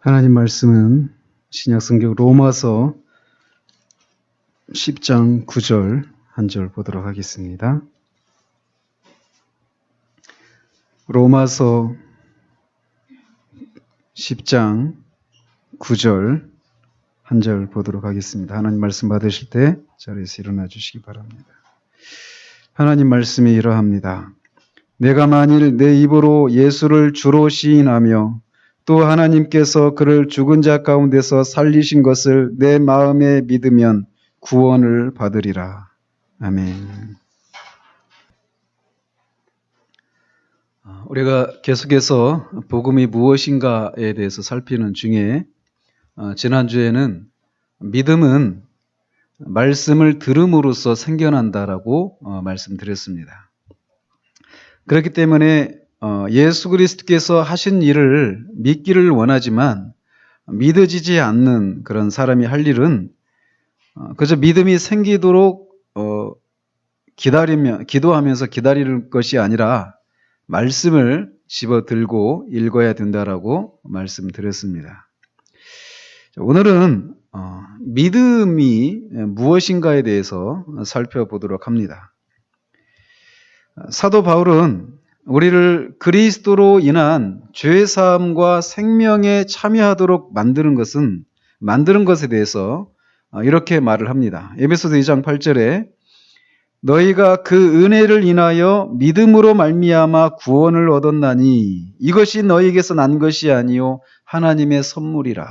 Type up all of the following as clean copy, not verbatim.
하나님 말씀은 신약성경 로마서 10장 9절 한 절 보도록 하겠습니다. 로마서 10장 9절 한 절 보도록 하겠습니다. 하나님 말씀 받으실 때 자리에서 일어나 주시기 바랍니다. 하나님 말씀이 이러합니다. 내가 만일 내 입으로 예수를 주로 시인하며 또 하나님께서 그를 죽은 자 가운데서 살리신 것을 내 마음에 믿으면 구원을 받으리라. 아멘. 우리가 계속해서 복음이 무엇인가에 대해서 살피는 중에 지난주에는 믿음은 말씀을 들음으로써 생겨난다라고 말씀드렸습니다. 그렇기 때문에 예수 그리스도께서 하신 일을 믿기를 원하지만 믿어지지 않는 그런 사람이 할 일은 그저 믿음이 생기도록 기도하면서 기다리는 것이 아니라 말씀을 집어들고 읽어야 된다라고 말씀드렸습니다. 오늘은 믿음이 무엇인가에 대해서 살펴보도록 합니다. 사도 바울은 우리를 그리스도로 인한 죄사함과 생명에 참여하도록 만드는 것에 대해서 이렇게 말을 합니다. 에베소서 2장 8절에 너희가 그 은혜를 인하여 믿음으로 말미암아 구원을 얻었나니 이것이 너희에게서 난 것이 아니요 하나님의 선물이라.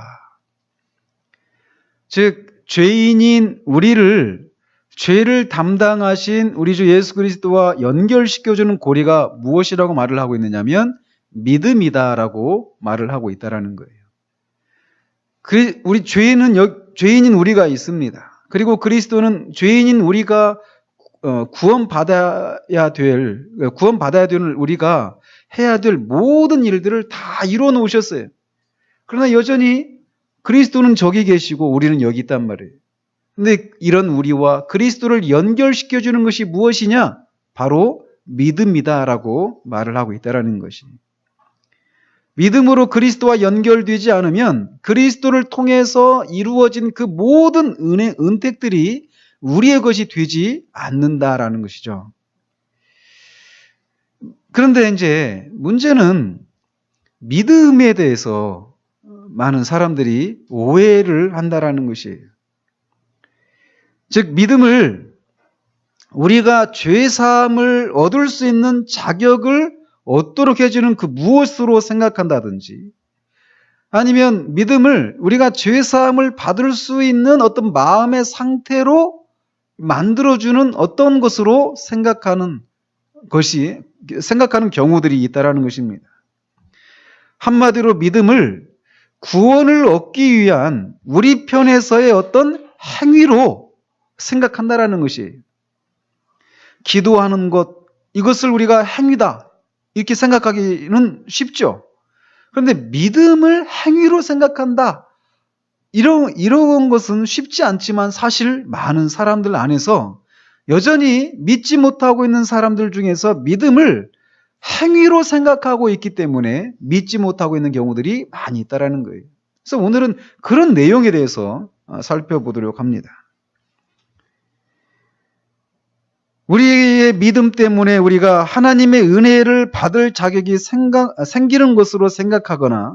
즉 죄인인 우리를 죄를 담당하신 우리 주 예수 그리스도와 연결시켜주는 고리가 무엇이라고 말을 하고 있느냐면 믿음이다라고 말을 하고 있다라는 거예요. 우리 죄인인 우리가 있습니다. 그리고 그리스도는 죄인인 우리가 구원받아야 될 우리가 해야 될 모든 일들을 다 이루어 놓으셨어요. 그러나 여전히 그리스도는 저기 계시고 우리는 여기 있단 말이에요. 근데 이런 우리와 그리스도를 연결시켜주는 것이 무엇이냐? 바로 믿음이다라고 말을 하고 있다라는 것이. 믿음으로 그리스도와 연결되지 않으면 그리스도를 통해서 이루어진 그 모든 은택들이 우리의 것이 되지 않는다라는 것이죠. 그런데 이제 문제는 믿음에 대해서 많은 사람들이 오해를 한다라는 것이에요. 즉 믿음을 우리가 죄사함을 얻을 수 있는 자격을 얻도록 해주는 그 무엇으로 생각한다든지 아니면 믿음을 우리가 죄사함을 받을 수 있는 어떤 마음의 상태로 만들어주는 어떤 것으로 생각하는 경우들이 있다라는 것입니다. 한마디로 믿음을 구원을 얻기 위한 우리 편에서의 어떤 행위로 생각한다라는 것이에요. 기도하는 것, 이것을 우리가 행위다 이렇게 생각하기는 쉽죠. 그런데 믿음을 행위로 생각한다 이런 것은 쉽지 않지만 사실 많은 사람들 안에서 여전히 믿지 못하고 있는 사람들 중에서 믿음을 행위로 생각하고 있기 때문에 믿지 못하고 있는 경우들이 많이 있다라는 거예요. 그래서 오늘은 그런 내용에 대해서 살펴보도록 합니다. 우리의 믿음 때문에 우리가 하나님의 은혜를 받을 자격이 생기는 것으로 생각하거나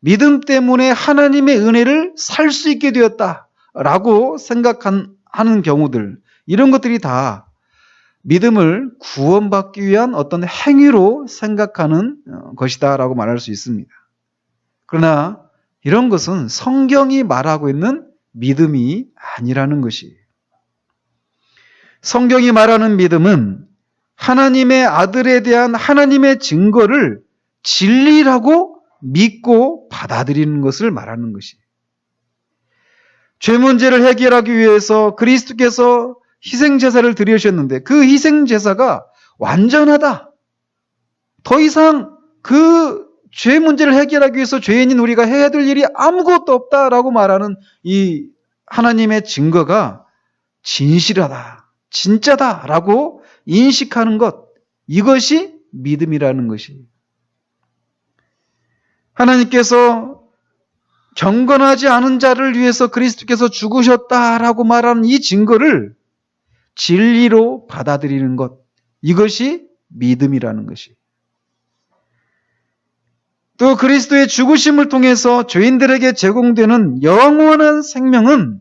믿음 때문에 하나님의 은혜를 살 수 있게 되었다라고 생각하는 경우들, 이런 것들이 다 믿음을 구원받기 위한 어떤 행위로 생각하는 것이다라고 말할 수 있습니다. 그러나 이런 것은 성경이 말하고 있는 믿음이 아니라는 것이에요. 성경이 말하는 믿음은 하나님의 아들에 대한 하나님의 증거를 진리라고 믿고 받아들이는 것을 말하는 것이에요. 죄 문제를 해결하기 위해서 그리스도께서 희생제사를 드리셨는데 그 희생제사가 완전하다. 더 이상 그 죄 문제를 해결하기 위해서 죄인인 우리가 해야 될 일이 아무것도 없다라고 말하는 이 하나님의 증거가 진실하다. 진짜다라고 인식하는 것, 이것이 믿음이라는 것이. 하나님께서 경건하지 않은 자를 위해서 그리스도께서 죽으셨다라고 말하는 이 증거를 진리로 받아들이는 것, 이것이 믿음이라는 것이. 또 그리스도의 죽으심을 통해서 죄인들에게 제공되는 영원한 생명은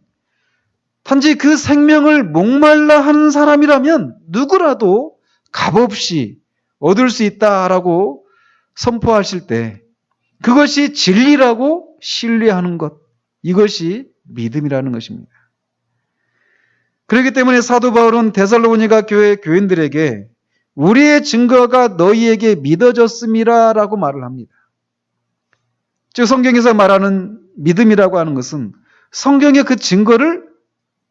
단지 그 생명을 목말라 하는 사람이라면 누구라도 값없이 얻을 수 있다라고 선포하실 때 그것이 진리라고 신뢰하는 것, 이것이 믿음이라는 것입니다. 그렇기 때문에 사도 바울은 데살로니가 교회 교인들에게 우리의 증거가 너희에게 믿어졌음이라 라고 말을 합니다. 즉 성경에서 말하는 믿음이라고 하는 것은 성경의 그 증거를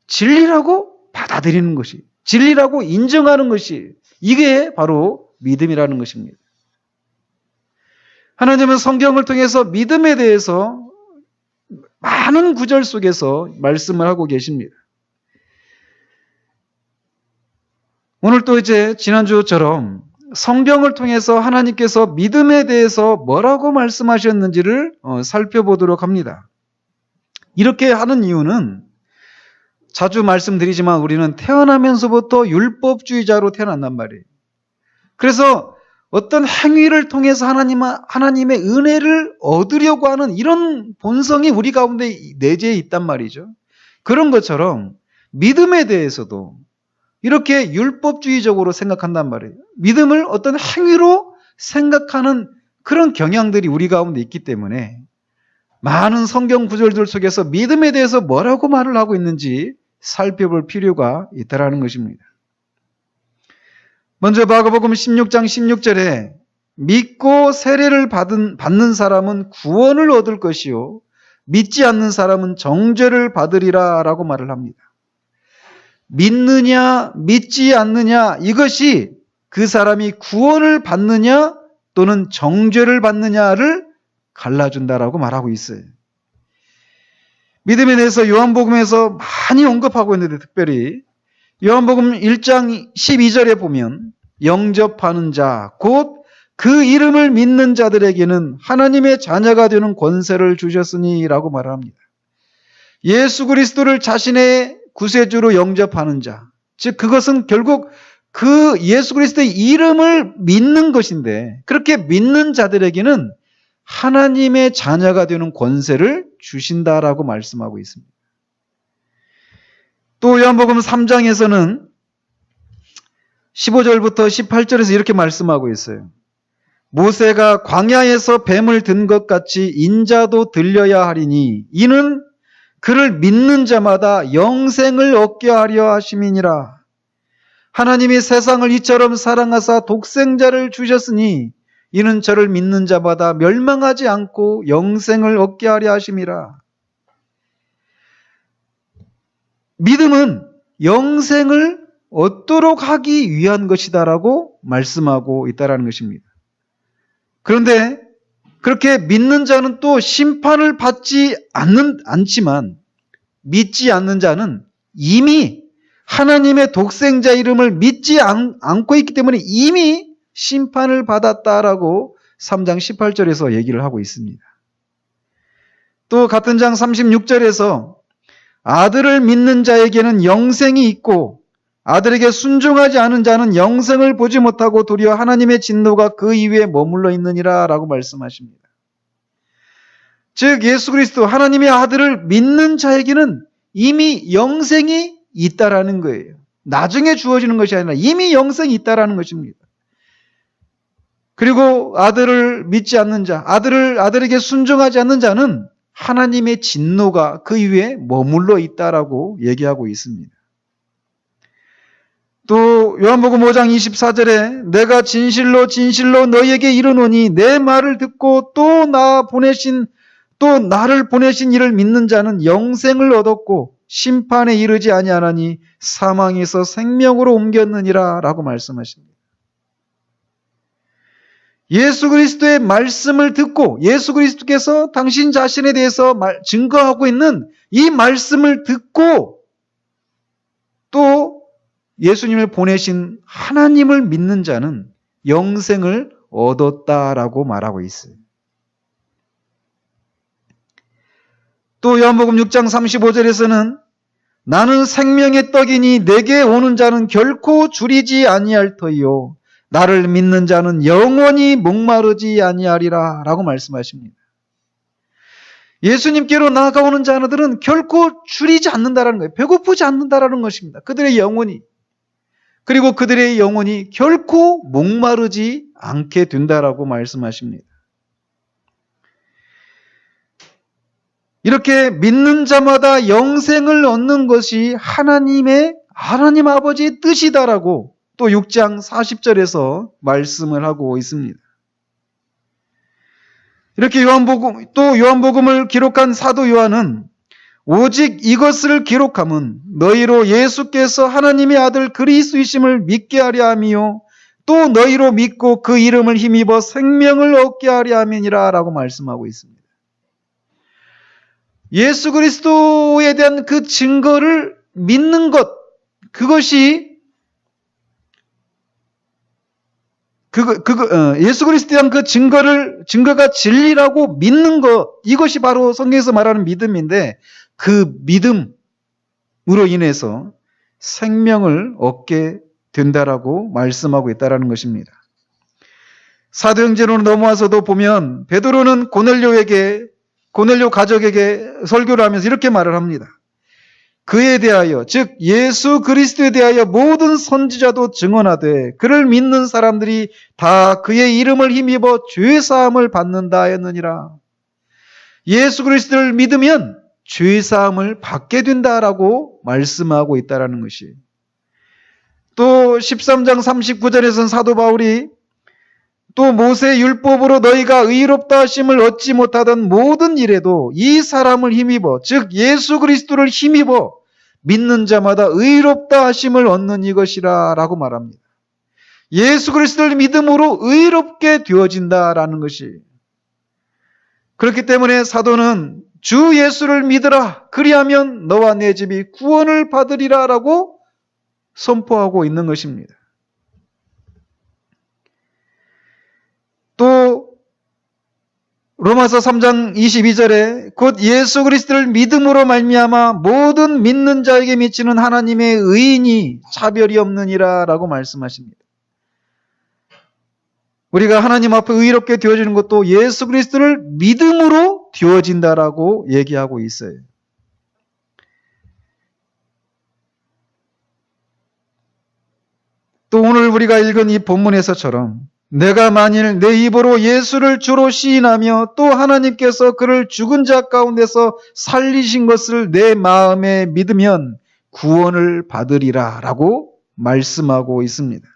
진리라고 받아들이는 것이, 진리라고 인정하는 것이, 이게 바로 믿음이라는 것입니다. 하나님은 성경을 통해서 믿음에 대해서 많은 구절 속에서 말씀을 하고 계십니다. 오늘 또 이제 지난주처럼 성경을 통해서 하나님께서 믿음에 대해서 뭐라고 말씀하셨는지를 살펴보도록 합니다. 이렇게 하는 이유는 자주 말씀드리지만 우리는 태어나면서부터 율법주의자로 태어난단 말이에요. 그래서 어떤 행위를 통해서 하나님의 은혜를 얻으려고 하는 이런 본성이 우리 가운데 내재해 있단 말이죠. 그런 것처럼 믿음에 대해서도 이렇게 율법주의적으로 생각한단 말이에요. 믿음을 어떤 행위로 생각하는 그런 경향들이 우리 가운데 있기 때문에 많은 성경 구절들 속에서 믿음에 대해서 뭐라고 말을 하고 있는지 살펴볼 필요가 있다는 것입니다. 먼저 마가복음 16장 16절에 믿고 세례를 받는 사람은 구원을 얻을 것이요 믿지 않는 사람은 정죄를 받으리라 라고 말을 합니다. 믿느냐 믿지 않느냐, 이것이 그 사람이 구원을 받느냐 또는 정죄를 받느냐를 갈라준다라고 말하고 있어요. 믿음에 대해서 요한복음에서 많이 언급하고 있는데 특별히 요한복음 1장 12절에 보면 영접하는 자, 곧 그 이름을 믿는 자들에게는 하나님의 자녀가 되는 권세를 주셨으니 라고 말합니다. 예수 그리스도를 자신의 구세주로 영접하는 자, 즉 그것은 결국 그 예수 그리스도의 이름을 믿는 것인데 그렇게 믿는 자들에게는 하나님의 자녀가 되는 권세를 주신다라고 말씀하고 있습니다. 또 요한복음 3장에서는 15절부터 18절에서 이렇게 말씀하고 있어요. 모세가 광야에서 뱀을 든 것 같이 인자도 들려야 하리니 이는 그를 믿는 자마다 영생을 얻게 하려 하심이니라. 하나님이 세상을 이처럼 사랑하사 독생자를 주셨으니 이는 저를 믿는 자마다 멸망하지 않고 영생을 얻게 하려 하심이라. 믿음은 영생을 얻도록 하기 위한 것이다라고 말씀하고 있다는 것입니다. 그런데 그렇게 믿는 자는 또 심판을 받지 않지만 믿지 않는 자는 이미 하나님의 독생자 이름을 믿지 않고 있기 때문에 이미 심판을 받았다라고 3장 18절에서 얘기를 하고 있습니다. 또 같은 장 36절에서 아들을 믿는 자에게는 영생이 있고 아들에게 순종하지 않은 자는 영생을 보지 못하고 도리어 하나님의 진노가 그 이후에 머물러 있느니라 라고 말씀하십니다. 즉 예수 그리스도 하나님의 아들을 믿는 자에게는 이미 영생이 있다라는 거예요. 나중에 주어지는 것이 아니라 이미 영생이 있다라는 것입니다. 그리고 아들을 믿지 않는 자, 아들에게 순종하지 않는 자는 하나님의 진노가 그 이후에 머물러 있다라고 얘기하고 있습니다. 또 요한복음 5장 24절에 내가 진실로 진실로 너희에게 이르노니 내 말을 듣고 또 나를 보내신 이를 믿는 자는 영생을 얻었고 심판에 이르지 아니하나니 사망에서 생명으로 옮겼느니라 라고 말씀하십니다. 예수 그리스도의 말씀을 듣고 예수 그리스도께서 당신 자신에 대해서 증거하고 있는 이 말씀을 듣고 또 예수님을 보내신 하나님을 믿는 자는 영생을 얻었다라고 말하고 있어요. 또 요한복음 6장 35절에서는 나는 생명의 떡이니 내게 오는 자는 결코 줄이지 아니할 터이요 나를 믿는 자는 영원히 목마르지 아니하리라 라고 말씀하십니다. 예수님께로 나아가오는 자들은 결코 줄이지 않는다라는 거예요. 배고프지 않는다라는 것입니다. 그들의 영혼이. 그리고 그들의 영혼이 결코 목마르지 않게 된다라고 말씀하십니다. 이렇게 믿는 자마다 영생을 얻는 것이 하나님 아버지의 뜻이다라고 또 6장 40절에서 말씀을 하고 있습니다. 이렇게 요한복음을 기록한 사도 요한은 오직 이것을 기록함은 너희로 예수께서 하나님의 아들 그리스도이심을 믿게 하려 함이요 또 너희로 믿고 그 이름을 힘입어 생명을 얻게 하려 함이니라 라고 말씀하고 있습니다. 예수 그리스도에 대한 그 증거를 믿는 것, 그것이 예수 그리스도에 대한 그 증거가 진리라고 믿는 것, 이것이 바로 성경에서 말하는 믿음인데 그 믿음으로 인해서 생명을 얻게 된다라고 말씀하고 있다라는 것입니다. 사도행전으로 넘어와서도 보면 베드로는 고넬료 가족에게 설교를 하면서 이렇게 말을 합니다. 그에 대하여 즉 예수 그리스도에 대하여 모든 선지자도 증언하되 그를 믿는 사람들이 다 그의 이름을 힘입어 죄사함을 받는다 했느니라. 예수 그리스도를 믿으면 죄사함을 받게 된다라고 말씀하고 있다라는 것이. 또 13장 39절에서는 사도 바울이 또 모세 율법으로 너희가 의롭다 하심을 얻지 못하던 모든 일에도 이 사람을 힘입어 즉 예수 그리스도를 힘입어 믿는 자마다 의롭다 하심을 얻는 이것이라 라고 말합니다. 예수 그리스도를 믿음으로 의롭게 되어진다라는 것이. 그렇기 때문에 사도는 주 예수를 믿으라 그리하면 너와 내 집이 구원을 받으리라 라고 선포하고 있는 것입니다. 또 로마서 3장 22절에 곧 예수 그리스도를 믿음으로 말미암아 모든 믿는 자에게 미치는 하나님의 의인이 차별이 없느니라 라고 말씀하십니다. 우리가 하나님 앞에 의롭게 되어지는 것도 예수 그리스도를 믿음으로 되어진다라고 얘기하고 있어요. 또 오늘 우리가 읽은 이 본문에서처럼 내가 만일 내 입으로 예수를 주로 시인하며 또 하나님께서 그를 죽은 자 가운데서 살리신 것을 내 마음에 믿으면 구원을 받으리라 라고 말씀하고 있습니다.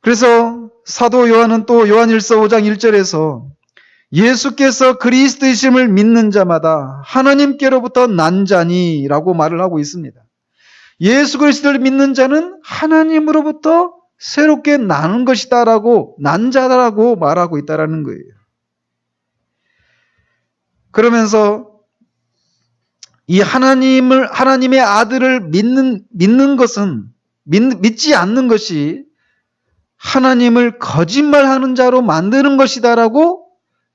그래서 사도 요한은 또 요한일서 5장 1절에서 예수께서 그리스도이심을 믿는 자마다 하나님께로부터 난 자니 라고 말을 하고 있습니다. 예수 그리스도를 믿는 자는 하나님으로부터 새롭게 나는 것이다라고, 난 자다라고 말하고 있다라는 거예요. 그러면서 이 하나님의 아들을 믿는 것은, 믿지 않는 것이 하나님을 거짓말하는 자로 만드는 것이다라고,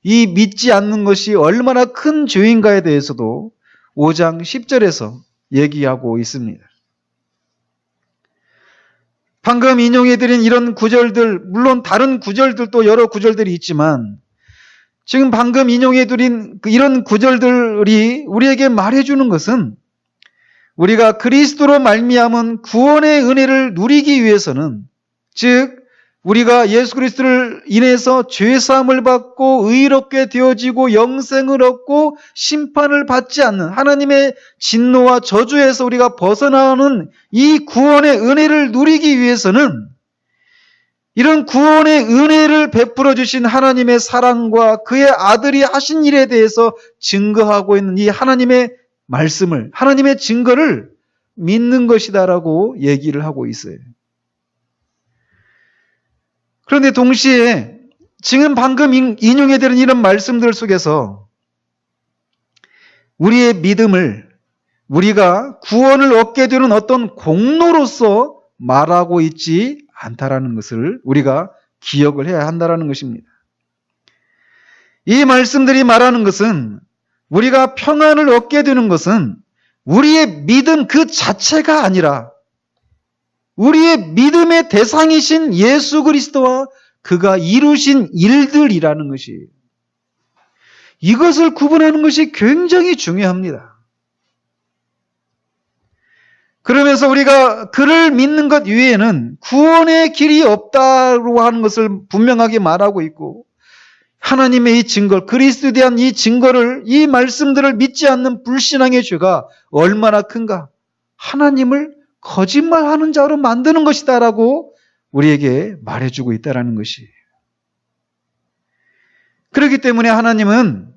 이 믿지 않는 것이 얼마나 큰 죄인가에 대해서도 5장 10절에서 얘기하고 있습니다. 방금 인용해드린 이런 구절들, 물론 다른 구절들도 여러 구절들이 있지만 지금 방금 인용해드린 이런 구절들이 우리에게 말해주는 것은 우리가 그리스도로 말미암은 구원의 은혜를 누리기 위해서는, 즉 우리가 예수 그리스도를 인해서 죄사함을 받고 의롭게 되어지고 영생을 얻고 심판을 받지 않는 하나님의 진노와 저주에서 우리가 벗어나는 이 구원의 은혜를 누리기 위해서는 이런 구원의 은혜를 베풀어 주신 하나님의 사랑과 그의 아들이 하신 일에 대해서 증거하고 있는 이 하나님의 말씀을, 하나님의 증거를 믿는 것이다라고 얘기를 하고 있어요. 그런데 동시에 지금 방금 인용해드린 이런 말씀들 속에서 우리의 믿음을 우리가 구원을 얻게 되는 어떤 공로로서 말하고 있지 않다라는 것을 우리가 기억을 해야 한다라는 것입니다. 이 말씀들이 말하는 것은 우리가 평안을 얻게 되는 것은 우리의 믿음 그 자체가 아니라 우리의 믿음의 대상이신 예수 그리스도와 그가 이루신 일들이라는 것이, 이것을 구분하는 것이 굉장히 중요합니다. 그러면서 우리가 그를 믿는 것 외에는 구원의 길이 없다고 하는 것을 분명하게 말하고 있고, 하나님의 이 증거, 그리스도에 대한 이 증거를, 이 말씀들을 믿지 않는 불신앙의 죄가 얼마나 큰가, 하나님을 거짓말하는 자로 만드는 것이다라고 우리에게 말해주고 있다라는 것이. 그렇기 때문에 하나님은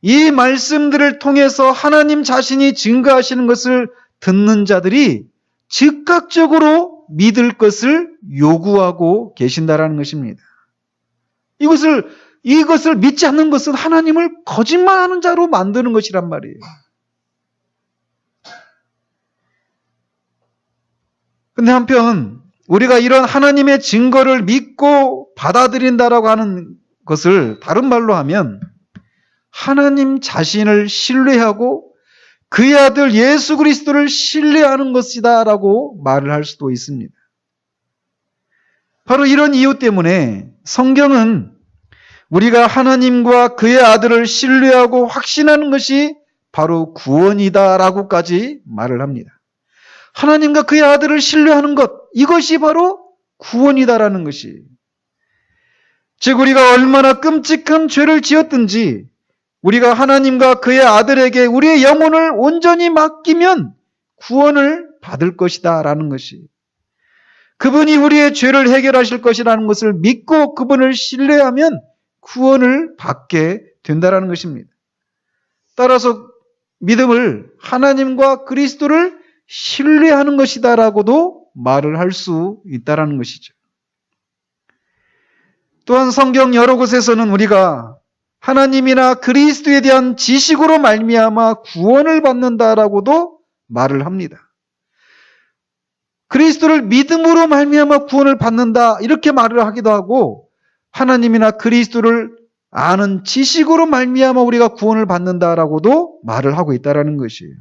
이 말씀들을 통해서 하나님 자신이 증거하시는 것을 듣는 자들이 즉각적으로 믿을 것을 요구하고 계신다라는 것입니다. 이것을 믿지 않는 것은 하나님을 거짓말하는 자로 만드는 것이란 말이에요. 근데 한편 우리가 이런 하나님의 증거를 믿고 받아들인다라고 하는 것을 다른 말로 하면 하나님 자신을 신뢰하고 그의 아들 예수 그리스도를 신뢰하는 것이다라고 말을 할 수도 있습니다. 바로 이런 이유 때문에 성경은 우리가 하나님과 그의 아들을 신뢰하고 확신하는 것이 바로 구원이다라고까지 말을 합니다. 하나님과 그의 아들을 신뢰하는 것, 이것이 바로 구원이다라는 것이. 즉 우리가 얼마나 끔찍한 죄를 지었든지 우리가 하나님과 그의 아들에게 우리의 영혼을 온전히 맡기면 구원을 받을 것이다 라는 것이, 그분이 우리의 죄를 해결하실 것이라는 것을 믿고 그분을 신뢰하면 구원을 받게 된다라는 것입니다. 따라서 믿음을 하나님과 그리스도를 신뢰하는 것이다라고도 말을 할 수 있다라는 것이죠. 또한 성경 여러 곳에서는 우리가 하나님이나 그리스도에 대한 지식으로 말미암아 구원을 받는다라고도 말을 합니다. 그리스도를 믿음으로 말미암아 구원을 받는다 이렇게 말을 하기도 하고, 하나님이나 그리스도를 아는 지식으로 말미암아 우리가 구원을 받는다라고도 말을 하고 있다라는 것이에요.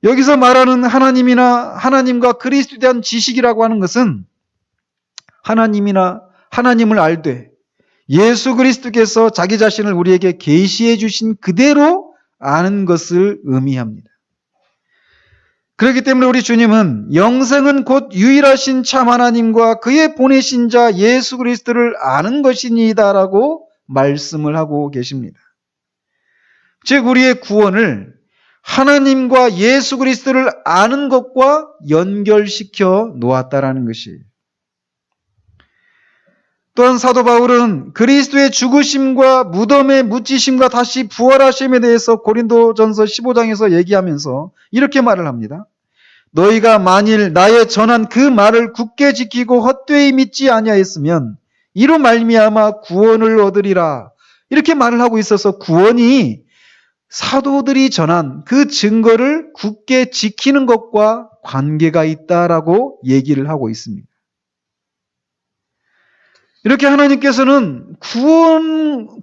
여기서 말하는 하나님과 그리스도에 대한 지식이라고 하는 것은 하나님을 알되 예수 그리스도께서 자기 자신을 우리에게 계시해 주신 그대로 아는 것을 의미합니다. 그렇기 때문에 우리 주님은 영생은 곧 유일하신 참 하나님과 그의 보내신 자 예수 그리스도를 아는 것이니이다라고 말씀을 하고 계십니다. 즉 우리의 구원을 하나님과 예수 그리스도를 아는 것과 연결시켜 놓았다라는 것이에요. 또한 사도 바울은 그리스도의 죽으심과 무덤의 묻히심과 다시 부활하심에 대해서 고린도전서 15장에서 얘기하면서 이렇게 말을 합니다. 너희가 만일 나의 전한 그 말을 굳게 지키고 헛되이 믿지 아니하였으면 이로 말미암아 구원을 얻으리라. 이렇게 말을 하고 있어서 구원이 사도들이 전한 그 증거를 굳게 지키는 것과 관계가 있다라고 얘기를 하고 있습니다. 이렇게 하나님께서는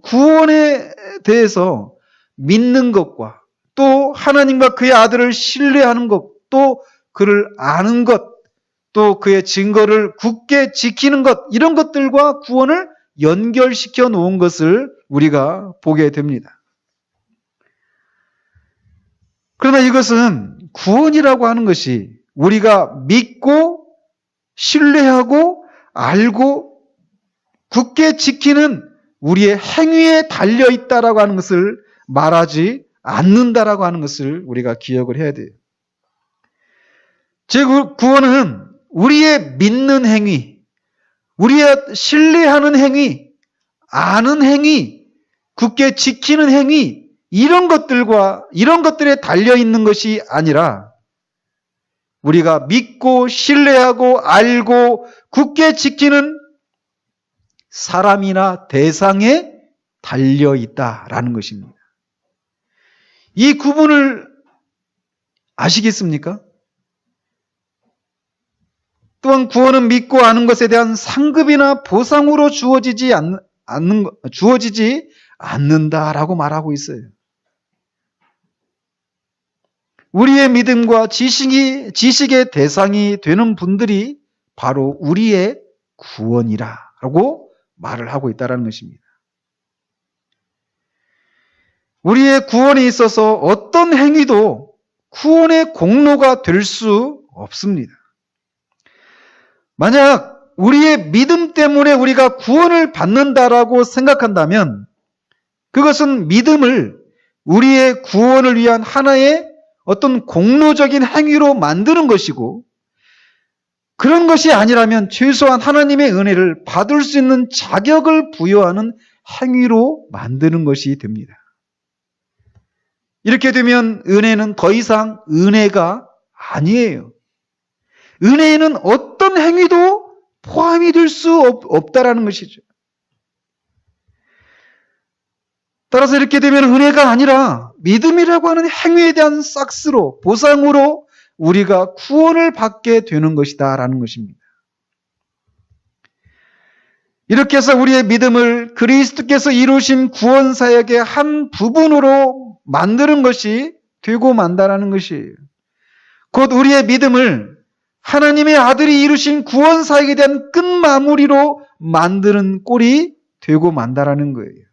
구원에 대해서 믿는 것과 또 하나님과 그의 아들을 신뢰하는 것, 또 그를 아는 것, 또 그의 증거를 굳게 지키는 것, 이런 것들과 구원을 연결시켜 놓은 것을 우리가 보게 됩니다. 그러나 이것은 구원이라고 하는 것이 우리가 믿고 신뢰하고 알고 굳게 지키는 우리의 행위에 달려있다라고 하는 것을 말하지 않는다라고 하는 것을 우리가 기억을 해야 돼요. 즉 구원은 우리의 믿는 행위, 우리의 신뢰하는 행위, 아는 행위, 굳게 지키는 행위, 이런 것들에 달려있는 것이 아니라 우리가 믿고 신뢰하고 알고 굳게 지키는 사람이나 대상에 달려있다라는 것입니다. 이 구분을 아시겠습니까? 또한 구원은 믿고 아는 것에 대한 상급이나 보상으로 주어지지 주어지지 않는다라고 말하고 있어요. 우리의 믿음과 지식의 대상이 되는 분들이 바로 우리의 구원이라고 말을 하고 있다는 것입니다. 우리의 구원에 있어서 어떤 행위도 구원의 공로가 될 수 없습니다. 만약 우리의 믿음 때문에 우리가 구원을 받는다라고 생각한다면 그것은 믿음을 우리의 구원을 위한 하나의 어떤 공로적인 행위로 만드는 것이고, 그런 것이 아니라면 최소한 하나님의 은혜를 받을 수 있는 자격을 부여하는 행위로 만드는 것이 됩니다. 이렇게 되면 은혜는 더 이상 은혜가 아니에요. 은혜에는 어떤 행위도 포함이 될 수 없다라는 것이죠. 따라서 이렇게 되면 은혜가 아니라 믿음이라고 하는 행위에 대한 싹스로, 보상으로 우리가 구원을 받게 되는 것이다라는 것입니다. 이렇게 해서 우리의 믿음을 그리스도께서 이루신 구원 사역의 한 부분으로 만드는 것이 되고 만다라는 것이에요. 곧 우리의 믿음을 하나님의 아들이 이루신 구원 사역에 대한 끝마무리로 만드는 꼴이 되고 만다라는 거예요.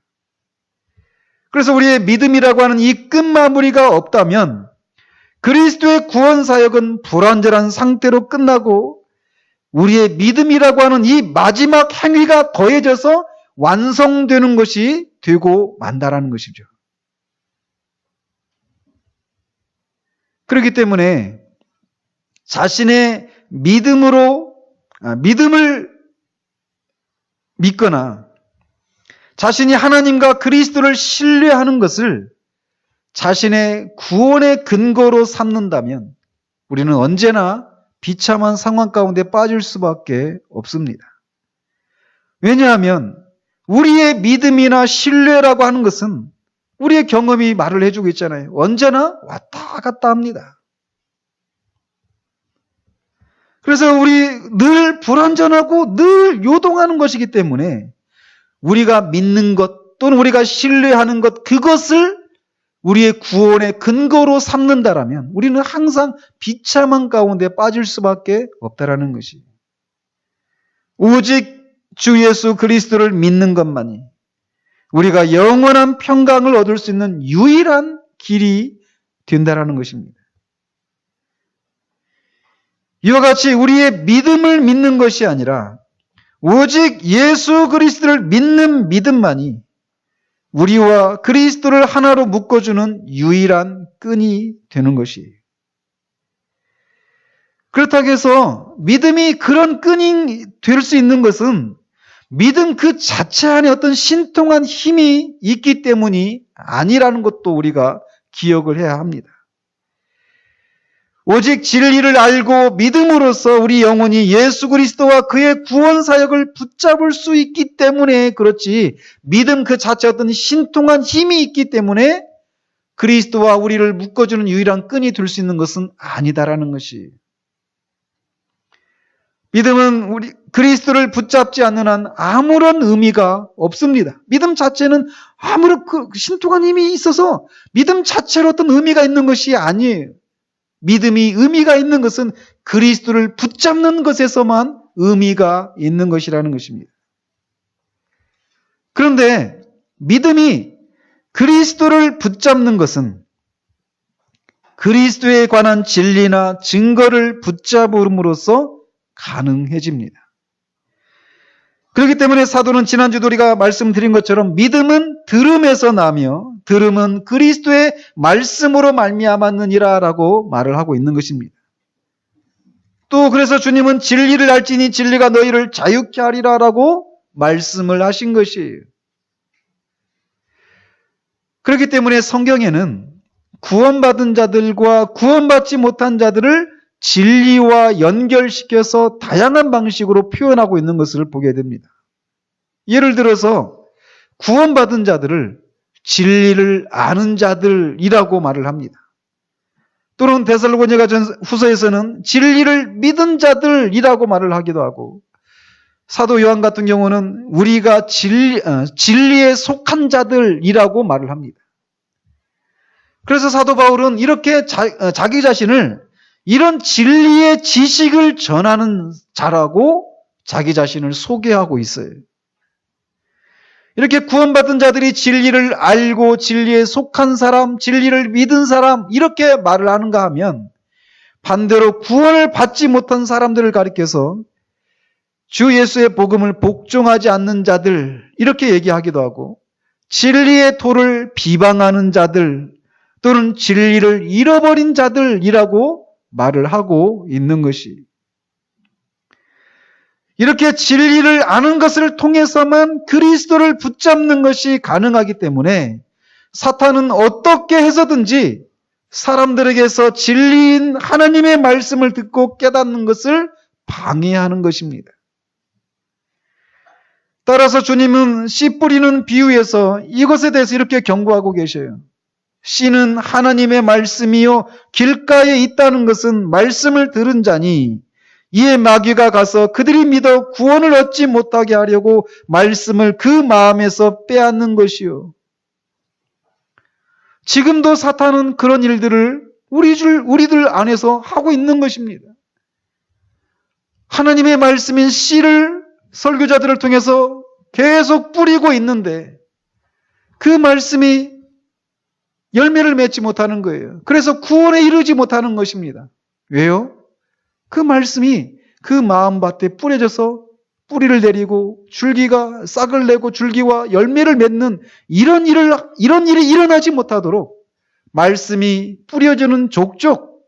그래서 우리의 믿음이라고 하는 이 끝마무리가 없다면 그리스도의 구원 사역은 불완전한 상태로 끝나고 우리의 믿음이라고 하는 이 마지막 행위가 더해져서 완성되는 것이 되고 만다라는 것이죠. 그렇기 때문에 자신의 믿음을 믿거나 자신이 하나님과 그리스도를 신뢰하는 것을 자신의 구원의 근거로 삼는다면 우리는 언제나 비참한 상황 가운데 빠질 수밖에 없습니다. 왜냐하면 우리의 믿음이나 신뢰라고 하는 것은 우리의 경험이 말을 해주고 있잖아요. 언제나 왔다 갔다 합니다. 그래서 우리 늘 불완전하고 늘 요동하는 것이기 때문에 우리가 믿는 것 또는 우리가 신뢰하는 것, 그것을 우리의 구원의 근거로 삼는다라면 우리는 항상 비참한 가운데 빠질 수밖에 없다라는 것이. 오직 주 예수 그리스도를 믿는 것만이 우리가 영원한 평강을 얻을 수 있는 유일한 길이 된다라는 것입니다. 이와 같이 우리의 믿음을 믿는 것이 아니라 오직 예수 그리스도를 믿는 믿음만이 우리와 그리스도를 하나로 묶어주는 유일한 끈이 되는 것이에요. 그렇다고 해서 믿음이 그런 끈이 될 수 있는 것은 믿음 그 자체 안에 어떤 신통한 힘이 있기 때문이 아니라는 것도 우리가 기억을 해야 합니다. 오직 진리를 알고 믿음으로써 우리 영혼이 예수 그리스도와 그의 구원 사역을 붙잡을 수 있기 때문에 그렇지, 믿음 그 자체 어떤 신통한 힘이 있기 때문에 그리스도와 우리를 묶어주는 유일한 끈이 될 수 있는 것은 아니다라는 것이. 믿음은 우리 그리스도를 붙잡지 않는 한 아무런 의미가 없습니다. 믿음 자체는 아무런 신통한 힘이 있어서 믿음 자체로 어떤 의미가 있는 것이 아니에요. 믿음이 의미가 있는 것은 그리스도를 붙잡는 것에서만 의미가 있는 것이라는 것입니다. 그런데 믿음이 그리스도를 붙잡는 것은 그리스도에 관한 진리나 증거를 붙잡음으로써 가능해집니다. 그렇기 때문에 사도는 지난주도 우리가 말씀드린 것처럼 믿음은 들음에서 나며 들음은 그리스도의 말씀으로 말미암았느니라 라고 말을 하고 있는 것입니다. 또 그래서 주님은 진리를 알지니 진리가 너희를 자유케 하리라 라고 말씀을 하신 것이에요. 그렇기 때문에 성경에는 구원받은 자들과 구원받지 못한 자들을 진리와 연결시켜서 다양한 방식으로 표현하고 있는 것을 보게 됩니다. 예를 들어서 구원받은 자들을 진리를 아는 자들이라고 말을 합니다. 또는 데살로니가 후서에서는 진리를 믿은 자들이라고 말을 하기도 하고, 사도 요한 같은 경우는 우리가 진리에 속한 자들이라고 말을 합니다. 그래서 사도 바울은 이렇게 자기 자신을 이런 진리의 지식을 전하는 자라고 자기 자신을 소개하고 있어요. 이렇게 구원받은 자들이 진리를 알고 진리에 속한 사람, 진리를 믿은 사람 이렇게 말을 하는가 하면 반대로 구원을 받지 못한 사람들을 가리켜서 주 예수의 복음을 복종하지 않는 자들 이렇게 얘기하기도 하고 진리의 도를 비방하는 자들 또는 진리를 잃어버린 자들이라고 말을 하고 있는 것이 이렇게 진리를 아는 것을 통해서만 그리스도를 붙잡는 것이 가능하기 때문에 사탄은 어떻게 해서든지 사람들에게서 진리인 하나님의 말씀을 듣고 깨닫는 것을 방해하는 것입니다. 따라서 주님은 씨 뿌리는 비유에서 이것에 대해서 이렇게 경고하고 계셔요. 씨는 하나님의 말씀이요 길가에 있다는 것은 말씀을 들은 자니 이에 마귀가 가서 그들이 믿어 구원을 얻지 못하게 하려고 말씀을 그 마음에서 빼앗는 것이요. 지금도 사탄은 그런 일들을 우리들 안에서 하고 있는 것입니다. 하나님의 말씀인 씨를 설교자들을 통해서 계속 뿌리고 있는데 그 말씀이 열매를 맺지 못하는 거예요. 그래서 구원에 이르지 못하는 것입니다. 왜요? 그 말씀이 그 마음밭에 뿌려져서 뿌리를 내리고 줄기가 싹을 내고 줄기와 열매를 맺는 이런 일이 일어나지 못하도록 말씀이 뿌려지는 족족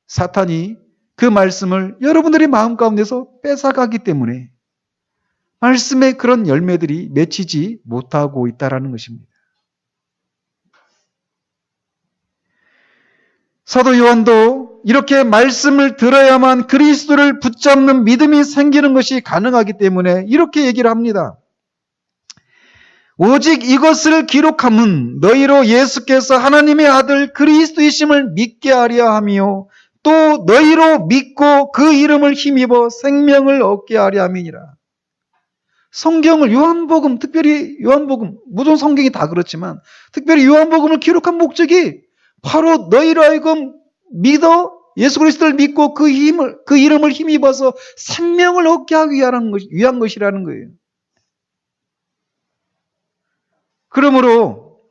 사탄이 그 말씀을 여러분들의 마음 가운데서 뺏어가기 때문에 말씀의 그런 열매들이 맺히지 못하고 있다는 것입니다. 사도 요한도 이렇게 말씀을 들어야만 그리스도를 붙잡는 믿음이 생기는 것이 가능하기 때문에 이렇게 얘기를 합니다. 오직 이것을 기록함은 너희로 예수께서 하나님의 아들 그리스도이심을 믿게 하려 함이요 또 너희로 믿고 그 이름을 힘입어 생명을 얻게 하려 함이니라. 성경을 요한복음, 특별히 요한복음, 모든 성경이 다 그렇지만 특별히 요한복음을 기록한 목적이 바로 너희로 하여금 믿어 예수 그리스도를 믿고 그 이름을 힘입어서 생명을 얻게 하기 위한 것이라는 거예요. 그러므로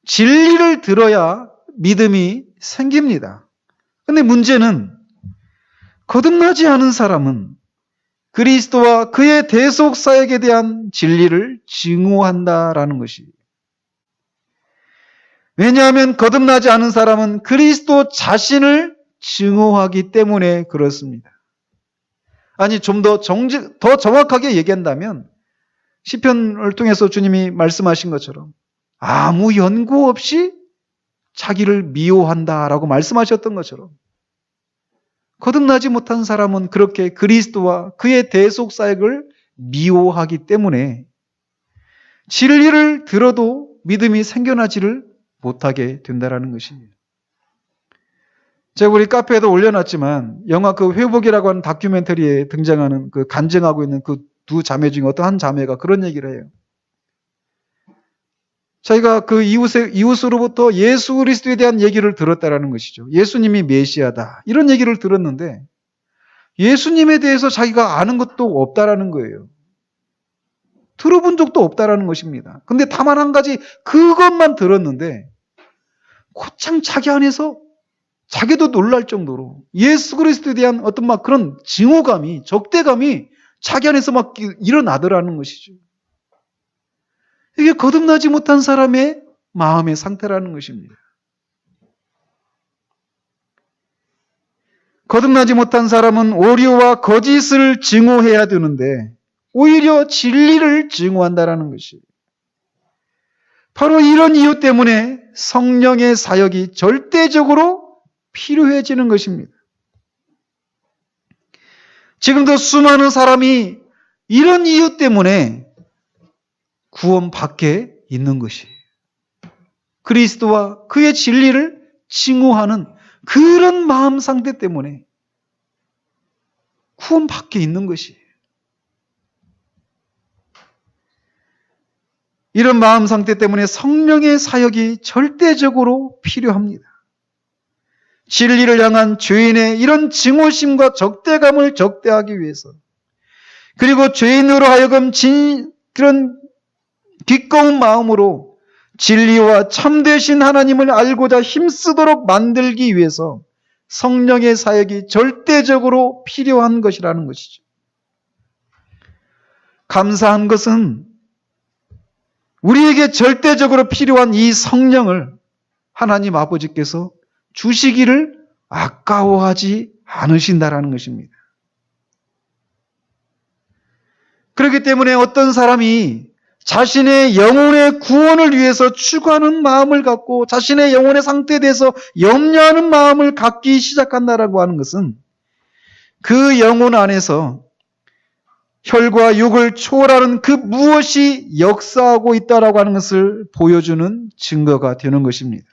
진리를 들어야 믿음이 생깁니다. 그런데 문제는 거듭나지 않은 사람은 그리스도와 그의 대속사역에 대한 진리를 증오한다라는 것이. 왜냐하면 거듭나지 않은 사람은 그리스도 자신을 증오하기 때문에 그렇습니다. 아니 좀 더 정확하게 얘기한다면 시편을 통해서 주님이 말씀하신 것처럼 아무 연고 없이 자기를 미워한다라고 말씀하셨던 것처럼 거듭나지 못한 사람은 그렇게 그리스도와 그의 대속사역을 미워하기 때문에 진리를 들어도 믿음이 생겨나지를 못하게 된다는 것입니다. 제가 우리 카페에도 올려놨지만 영화 그 회복이라고 하는 다큐멘터리에 등장하는 그 간증하고 있는 그 두 자매 중에 어떤 한 자매가 그런 얘기를 해요. 자기가 그 이웃으로부터 예수 그리스도에 대한 얘기를 들었다라는 것이죠. 예수님이 메시아다. 이런 얘기를 들었는데 예수님에 대해서 자기가 아는 것도 없다라는 거예요. 들어본 적도 없다라는 것입니다. 근데 다만 한 가지 그것만 들었는데 곧장 자기 안에서 자기도 놀랄 정도로 예수 그리스도에 대한 어떤 막 그런 증오감이 적대감이 자기 안에서 막 일어나더라는 것이죠. 이게 거듭나지 못한 사람의 마음의 상태라는 것입니다. 거듭나지 못한 사람은 오류와 거짓을 증오해야 되는데 오히려 진리를 증오한다라는 것이. 바로 이런 이유 때문에 성령의 사역이 절대적으로 필요해지는 것입니다. 지금도 수많은 사람이 이런 이유 때문에 구원 밖에 있는 것이. 그리스도와 그의 진리를 증오하는 그런 마음 상태 때문에 구원 밖에 있는 것이. 이런 마음 상태 때문에 성령의 사역이 절대적으로 필요합니다. 진리를 향한 죄인의 이런 증오심과 적대감을 적대하기 위해서, 그리고 죄인으로 하여금 그런 기꺼운 마음으로 진리와 참되신 하나님을 알고자 힘쓰도록 만들기 위해서 성령의 사역이 절대적으로 필요한 것이라는 것이죠. 감사한 것은 우리에게 절대적으로 필요한 이 성령을 하나님 아버지께서 주시기를 아까워하지 않으신다라는 것입니다. 그렇기 때문에 어떤 사람이 자신의 영혼의 구원을 위해서 추구하는 마음을 갖고 자신의 영혼의 상태에 대해서 염려하는 마음을 갖기 시작한다라고 하는 것은 그 영혼 안에서 혈과 육을 초월하는 그 무엇이 역사하고 있다라고 하는 것을 보여주는 증거가 되는 것입니다.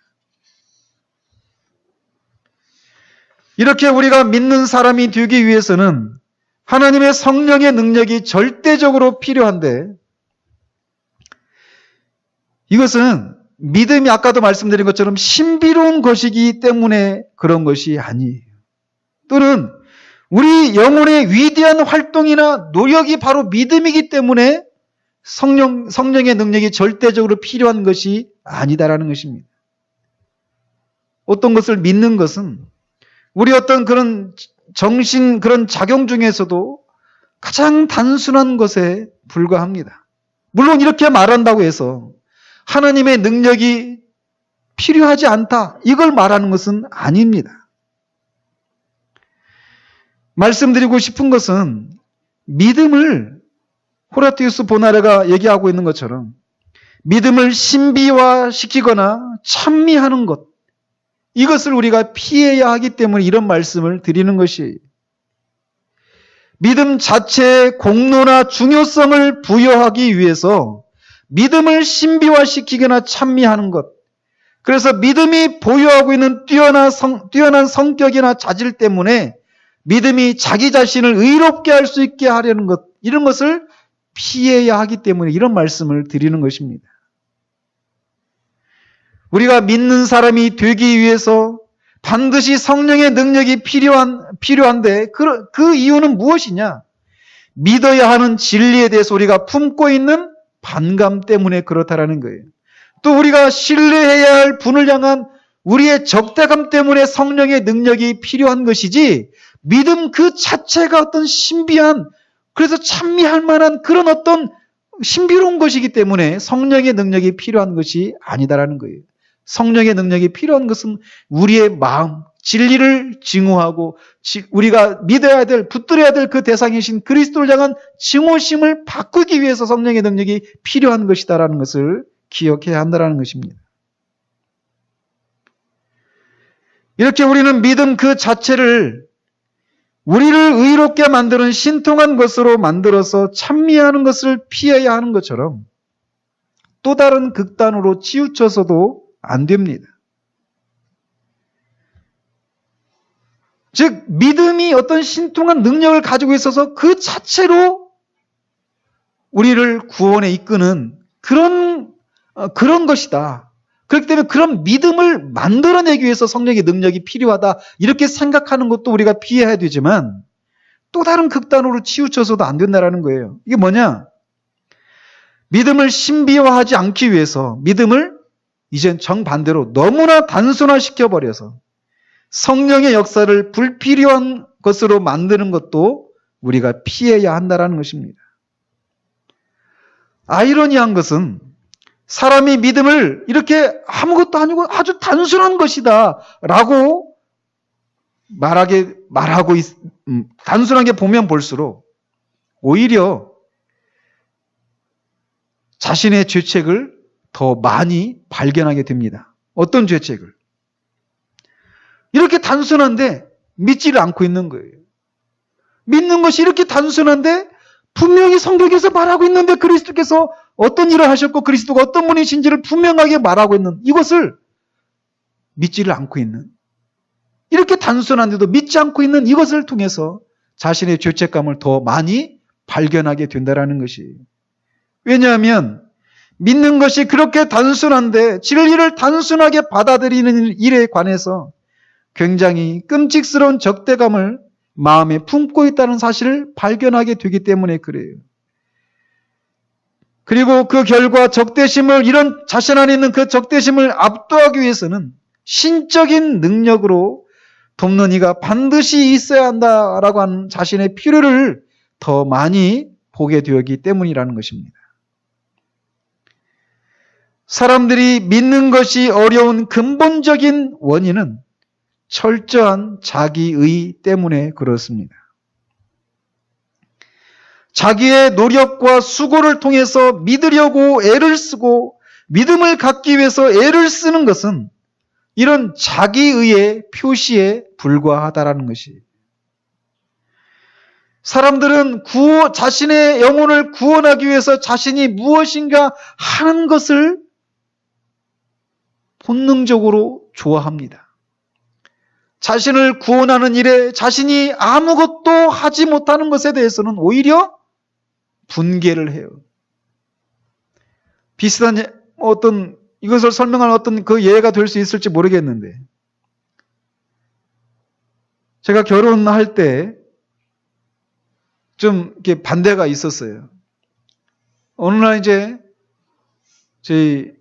이렇게 우리가 믿는 사람이 되기 위해서는 하나님의 성령의 능력이 절대적으로 필요한데, 이것은 믿음이 아까도 말씀드린 것처럼 신비로운 것이기 때문에 그런 것이 아니에요. 또는 우리 영혼의 위대한 활동이나 노력이 바로 믿음이기 때문에 성령의 능력이 절대적으로 필요한 것이 아니다라는 것입니다. 어떤 것을 믿는 것은 우리 어떤 그런 그런 작용 중에서도 가장 단순한 것에 불과합니다. 물론 이렇게 말한다고 해서 하나님의 능력이 필요하지 않다, 이걸 말하는 것은 아닙니다. 말씀드리고 싶은 것은 믿음을 호라티우스 보나레가 얘기하고 있는 것처럼 믿음을 신비화시키거나 찬미하는 것, 이것을 우리가 피해야 하기 때문에 이런 말씀을 드리는 것이에요. 믿음 자체의 공로나 중요성을 부여하기 위해서 믿음을 신비화시키거나 찬미하는 것, 그래서 믿음이 보유하고 있는 뛰어난 성격이나 자질 때문에 믿음이 자기 자신을 의롭게 할 수 있게 하려는 것, 이런 것을 피해야 하기 때문에 이런 말씀을 드리는 것입니다. 우리가 믿는 사람이 되기 위해서 반드시 성령의 능력이 필요한데 그 이유는 무엇이냐? 믿어야 하는 진리에 대해서 우리가 품고 있는 반감 때문에 그렇다라는 거예요. 또 우리가 신뢰해야 할 분을 향한 우리의 적대감 때문에 성령의 능력이 필요한 것이지, 믿음 그 자체가 어떤 신비한, 그래서 찬미할 만한 그런 어떤 신비로운 것이기 때문에 성령의 능력이 필요한 것이 아니다라는 거예요. 성령의 능력이 필요한 것은 우리의 마음, 진리를 증오하고 우리가 믿어야 될, 붙들어야 될 그 대상이신 그리스도를 향한 증오심을 바꾸기 위해서 성령의 능력이 필요한 것이다라는 것을 기억해야 한다는 것입니다. 이렇게 우리는 믿음 그 자체를 우리를 의롭게 만드는 신통한 것으로 만들어서 찬미하는 것을 피해야 하는 것처럼 또 다른 극단으로 치우쳐서도 안 됩니다. 즉, 믿음이 어떤 신통한 능력을 가지고 있어서 그 자체로 우리를 구원에 이끄는 그런 것이다. 그렇기 때문에 그런 믿음을 만들어내기 위해서 성령의 능력이 필요하다, 이렇게 생각하는 것도 우리가 피해야 되지만 또 다른 극단으로 치우쳐서도 안 된다는 거예요. 이게 뭐냐? 믿음을 신비화하지 않기 위해서 믿음을 이젠 정반대로 너무나 단순화시켜버려서 성령의 역사를 불필요한 것으로 만드는 것도 우리가 피해야 한다는 것입니다. 아이러니한 것은 사람이 믿음을 이렇게 아무것도 아니고 아주 단순한 것이다 라고 말하고 단순하게 보면 볼수록 오히려 자신의 죄책을 더 많이 발견하게 됩니다. 어떤 죄책을? 이렇게 단순한데 믿지를 않고 있는 거예요. 믿는 것이 이렇게 단순한데 분명히 성경에서 말하고 있는데 그리스도께서 어떤 일을 하셨고 그리스도가 어떤 분이신지를 분명하게 말하고 있는 이것을 믿지를 않고 있는, 이렇게 단순한데도 믿지 않고 있는 이것을 통해서 자신의 죄책감을 더 많이 발견하게 된다는 것이. 왜냐하면 믿는 것이 그렇게 단순한데 진리를 단순하게 받아들이는 일에 관해서 굉장히 끔찍스러운 적대감을 마음에 품고 있다는 사실을 발견하게 되기 때문에 그래요. 그리고 그 결과 이런 자신 안에 있는 그 적대심을 압도하기 위해서는 신적인 능력으로 돕는 이가 반드시 있어야 한다라고 하는 자신의 필요를 더 많이 보게 되었기 때문이라는 것입니다. 사람들이 믿는 것이 어려운 근본적인 원인은 철저한 자기의 때문에 그렇습니다. 자기의 노력과 수고를 통해서 믿으려고 애를 쓰고 믿음을 갖기 위해서 애를 쓰는 것은 이런 자기의의 표시에 불과하다라는 것이. 사람들은 자신의 영혼을 구원하기 위해서 자신이 무엇인가 하는 것을 본능적으로 좋아합니다. 자신을 구원하는 일에 자신이 아무것도 하지 못하는 것에 대해서는 오히려 분개를 해요. 비슷한 이것을 설명할 어떤 그 예가 될 수 있을지 모르겠는데, 제가 결혼할 때 좀 이렇게 반대가 있었어요. 어느 날 저희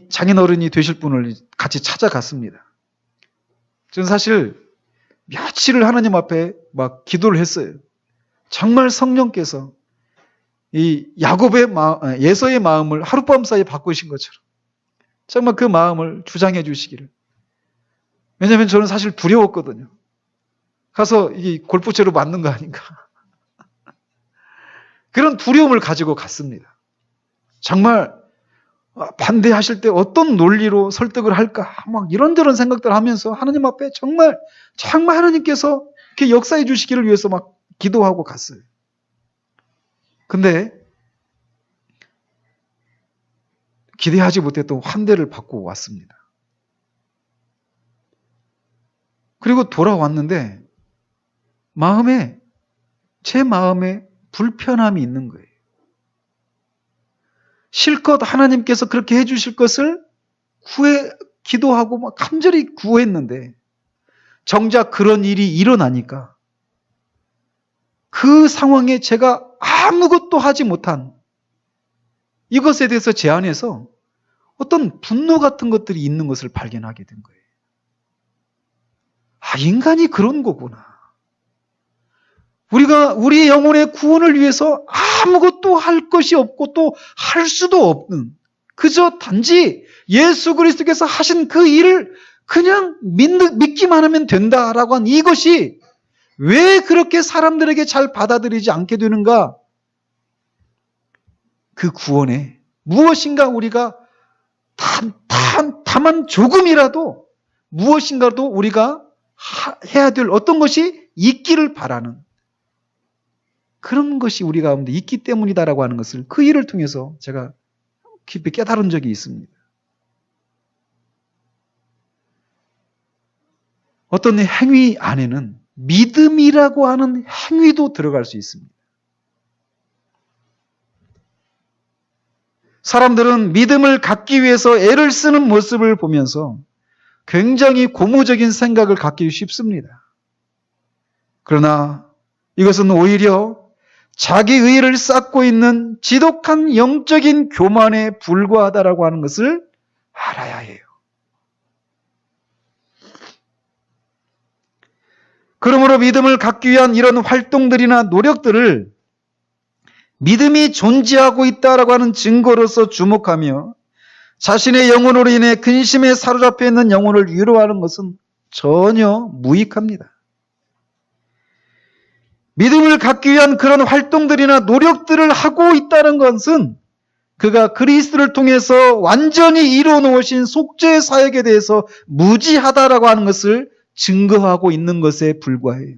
장인어른이 되실 분을 같이 찾아갔습니다. 저는 사실 며칠을 하나님 앞에 막 기도를 했어요. 정말 성령께서 이 예서의 마음을 하룻밤 사이에 바꾸신 것처럼 정말 그 마음을 주장해 주시기를. 왜냐하면 저는 사실 두려웠거든요. 가서 이 골프채로 맞는 거 아닌가. 그런 두려움을 가지고 갔습니다. 정말 반대하실 때 어떤 논리로 설득을 할까 막 이런저런 생각들 하면서 하나님 앞에 정말 하나님께서 이렇게 역사해 주시기를 위해서 막 기도하고 갔어요. 근데 기대하지 못했던 환대를 받고 왔습니다. 그리고 돌아왔는데 제 마음에 불편함이 있는 거예요. 실컷 하나님께서 그렇게 해주실 것을 기도하고 막 간절히 구했는데 정작 그런 일이 일어나니까 그 상황에 제가 아무것도 하지 못한 이것에 대해서 제 안에서 어떤 분노 같은 것들이 있는 것을 발견하게 된 거예요. 인간이 그런 거구나. 우리가 우리의 영혼의 구원을 위해서 아무것도 할 것이 없고 또 할 수도 없는, 그저 단지 예수 그리스도께서 하신 그 일을 그냥 믿기만 하면 된다라고 한 이것이 왜 그렇게 사람들에게 잘 받아들이지 않게 되는가? 그 구원에 무엇인가 우리가 다만 조금이라도 무엇인가도 우리가 해야 될 어떤 것이 있기를 바라는 그런 것이 우리 가운데 있기 때문이다라고 하는 것을 그 일을 통해서 제가 깊이 깨달은 적이 있습니다. 어떤 행위 안에는 믿음이라고 하는 행위도 들어갈 수 있습니다. 사람들은 믿음을 갖기 위해서 애를 쓰는 모습을 보면서 굉장히 고무적인 생각을 갖기 쉽습니다. 그러나 이것은 오히려 자기 의의를 쌓고 있는 지독한 영적인 교만에 불과하다라고 하는 것을 알아야 해요. 그러므로 믿음을 갖기 위한 이런 활동들이나 노력들을 믿음이 존재하고 있다라고 하는 증거로서 주목하며 자신의 영혼으로 인해 근심에 사로잡혀 있는 영혼을 위로하는 것은 전혀 무익합니다. 믿음을 갖기 위한 그런 활동들이나 노력들을 하고 있다는 것은 그가 그리스도를 통해서 완전히 이루어 놓으신 속죄 사역에 대해서 무지하다라고 하는 것을 증거하고 있는 것에 불과해요.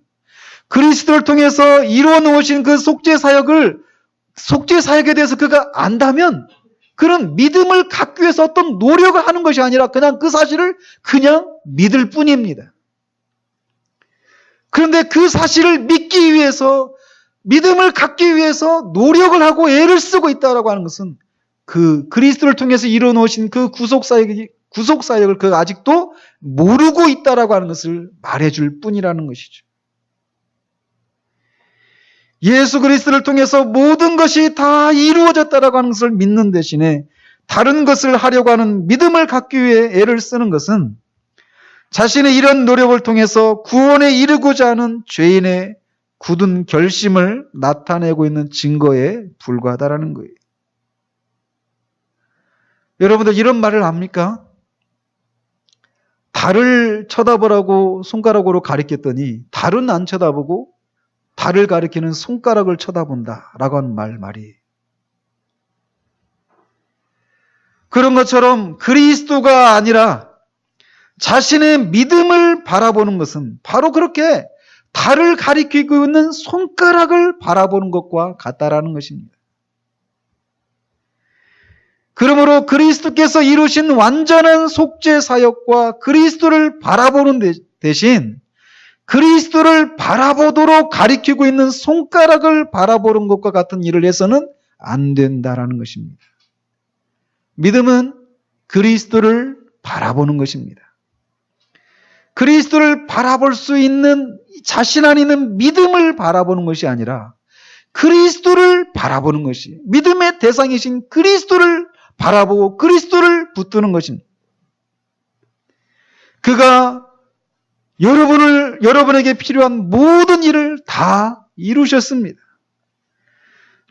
그리스도를 통해서 이루어 놓으신 그 속죄 사역에 대해서 그가 안다면 그런 믿음을 갖기 위해서 어떤 노력을 하는 것이 아니라 그냥 그 사실을 그냥 믿을 뿐입니다. 그런데 그 사실을 믿기 위해서 믿음을 갖기 위해서 노력을 하고 애를 쓰고 있다라고 하는 것은 그 그리스도를 통해서 이뤄놓으신 그 구속사역을 그 아직도 모르고 있다라고 하는 것을 말해줄 뿐이라는 것이죠. 예수 그리스도를 통해서 모든 것이 다 이루어졌다라고 하는 것을 믿는 대신에 다른 것을 하려고 하는 믿음을 갖기 위해 애를 쓰는 것은 자신의 이런 노력을 통해서 구원에 이르고자 하는 죄인의 굳은 결심을 나타내고 있는 증거에 불과하다라는 거예요. 여러분들 이런 말을 압니까? 달을 쳐다보라고 손가락으로 가리켰더니 달은 안 쳐다보고 달을 가리키는 손가락을 쳐다본다라고 하는 말이에요. 그런 것처럼 그리스도가 아니라 자신의 믿음을 바라보는 것은 바로 그렇게 달을 가리키고 있는 손가락을 바라보는 것과 같다라는 것입니다. 그러므로 그리스도께서 이루신 완전한 속죄 사역과 그리스도를 바라보는 대신 그리스도를 바라보도록 가리키고 있는 손가락을 바라보는 것과 같은 일을 해서는 안 된다라는 것입니다. 믿음은 그리스도를 바라보는 것입니다. 그리스도를 바라볼 수 있는 자신 안에 있는 믿음을 바라보는 것이 아니라 그리스도를 바라보는 것이 믿음의 대상이신 그리스도를 바라보고 그리스도를 붙드는 것입니다. 그가 여러분에게 필요한 모든 일을 다 이루셨습니다.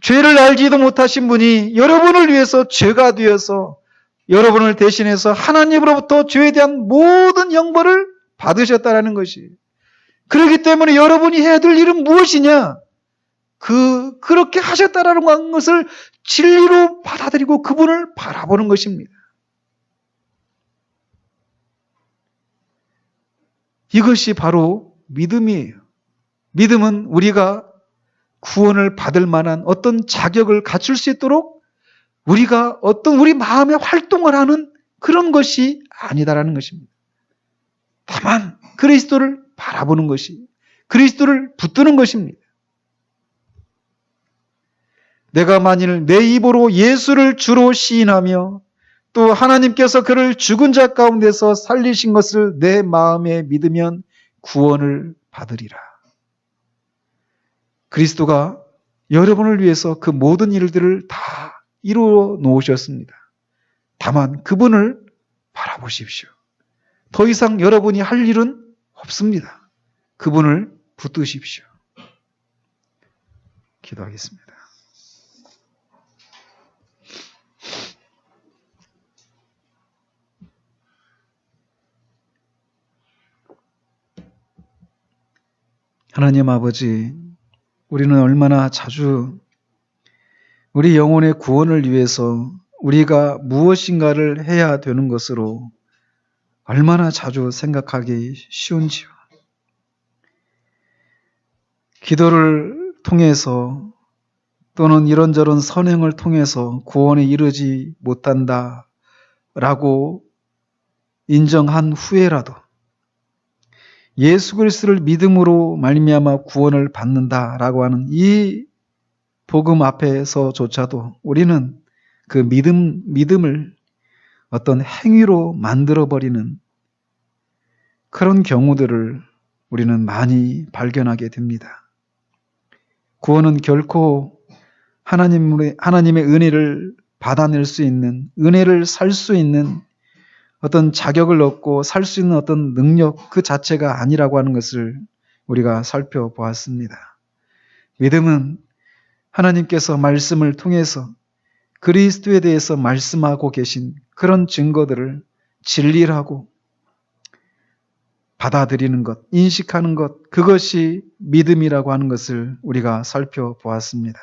죄를 알지도 못하신 분이 여러분을 위해서 죄가 되어서 여러분을 대신해서 하나님으로부터 죄에 대한 모든 형벌을 받으셨다라는 것이. 그렇기 때문에 여러분이 해야 될 일은 무엇이냐? 그렇게 하셨다라는 것을 진리로 받아들이고 그분을 바라보는 것입니다. 이것이 바로 믿음이에요. 믿음은 우리가 구원을 받을 만한 어떤 자격을 갖출 수 있도록 우리가 어떤 우리 마음의 활동을 하는 그런 것이 아니다라는 것입니다. 다만 그리스도를 바라보는 것이 그리스도를 붙드는 것입니다. 내가 만일 내 입으로 예수를 주로 시인하며 또 하나님께서 그를 죽은 자 가운데서 살리신 것을 내 마음에 믿으면 구원을 받으리라. 그리스도가 여러분을 위해서 그 모든 일들을 다 이루어 놓으셨습니다. 다만 그분을 바라보십시오. 더 이상 여러분이 할 일은 없습니다. 그분을 붙드십시오. 기도하겠습니다. 하나님 아버지, 우리는 얼마나 자주 우리 영혼의 구원을 위해서 우리가 무엇인가를 해야 되는 것으로 얼마나 자주 생각하기 쉬운지요. 기도를 통해서 또는 이런저런 선행을 통해서 구원에 이르지 못한다라고 인정한 후에라도 예수 그리스도를 믿음으로 말미암아 구원을 받는다라고 하는 이 복음 앞에서조차도 우리는 그 믿음을 어떤 행위로 만들어버리는 그런 경우들을 우리는 많이 발견하게 됩니다. 구원은 결코 하나님의 은혜를 받아낼 수 있는, 은혜를 살 수 있는 어떤 자격을 얻고 살 수 있는 어떤 능력 그 자체가 아니라고 하는 것을 우리가 살펴보았습니다. 믿음은 하나님께서 말씀을 통해서 그리스도에 대해서 말씀하고 계신 그런 증거들을 진리라고 받아들이는 것, 인식하는 것, 그것이 믿음이라고 하는 것을 우리가 살펴보았습니다.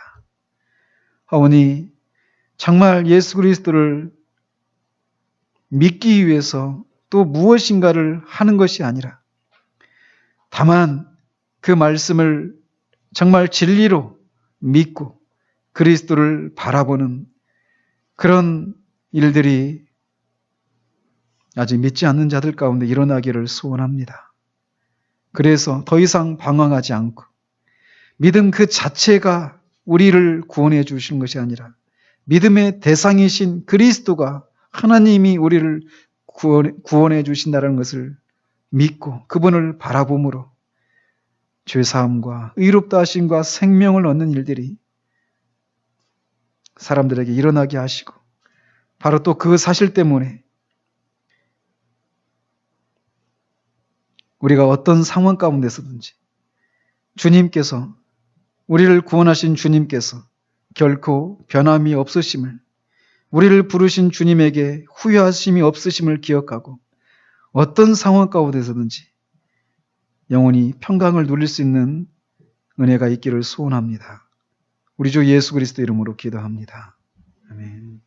하오니 정말 예수 그리스도를 믿기 위해서 또 무엇인가를 하는 것이 아니라 다만 그 말씀을 정말 진리로 믿고 그리스도를 바라보는 그런 일들이 아직 믿지 않는 자들 가운데 일어나기를 소원합니다. 그래서 더 이상 방황하지 않고 믿음 그 자체가 우리를 구원해 주시는 것이 아니라 믿음의 대상이신 그리스도가 하나님이 우리를 구원해 주신다는 것을 믿고 그분을 바라봄으로 죄사함과 의롭다 하심과 생명을 얻는 일들이 사람들에게 일어나게 하시고 바로 또 그 사실 때문에 우리가 어떤 상황 가운데서든지 주님께서 우리를 구원하신 주님께서 결코 변함이 없으심을 우리를 부르신 주님에게 후회하심이 없으심을 기억하고 어떤 상황 가운데서든지 영원히 평강을 누릴 수 있는 은혜가 있기를 소원합니다. 우리 주 예수 그리스도 이름으로 기도합니다. 아멘.